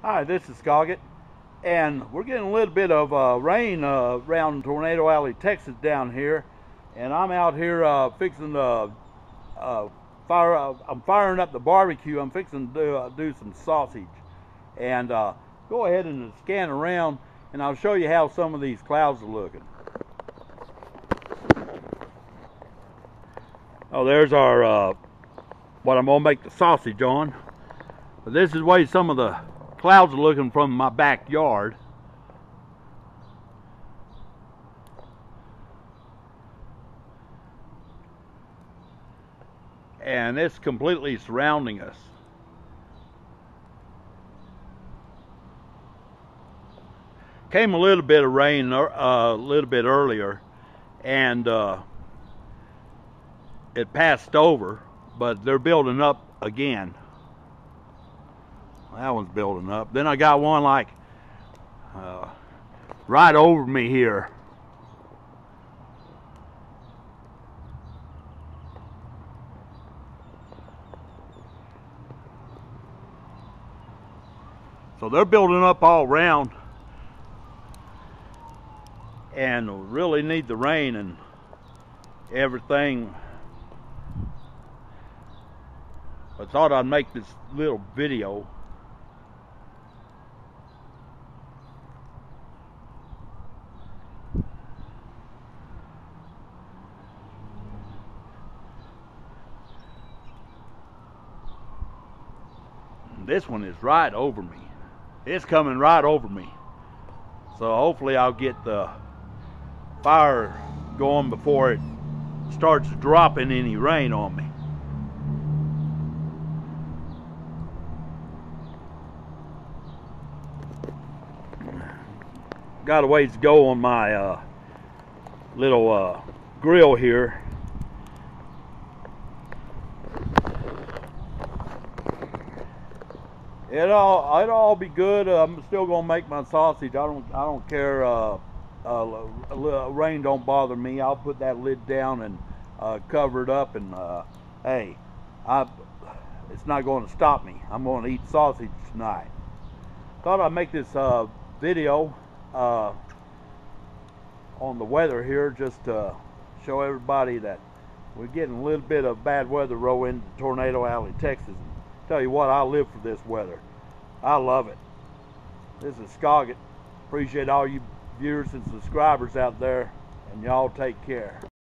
Hi, this is Scoggett, and we're getting a little bit of rain around Tornado Alley, Texas down here, and I'm out here fixing to fire. I'm firing up the barbecue. I'm fixing to do some sausage, and go ahead and scan around, and I'll show you how some of these clouds are looking. Oh, there's our what I'm gonna make the sausage on. But this is the way some of the clouds are looking from my backyard. And it's completely surrounding us. Came a little bit of rain a little bit earlier, and it passed over, but they're building up again. That one's building up. Then I got one like right over me here. So they're building up all around, and really need the rain and everything. I thought I'd make this little video. This one is right over me. It's coming right over me. So hopefully I'll get the fire going before it starts dropping any rain on me. Got a ways to go on my little grill here. It'll all be good. I'm still gonna make my sausage. I don't care. Rain don't bother me. I'll put that lid down and cover it up. And hey, it's not going to stop me. I'm going to eat sausage tonight. Thought I'd make this video on the weather here, just to show everybody that we're getting a little bit of bad weather roll into Tornado Alley, Texas. Tell you what, I live for this weather. I love it. This is Scoggett. Appreciate all you viewers and subscribers out there, and y'all take care.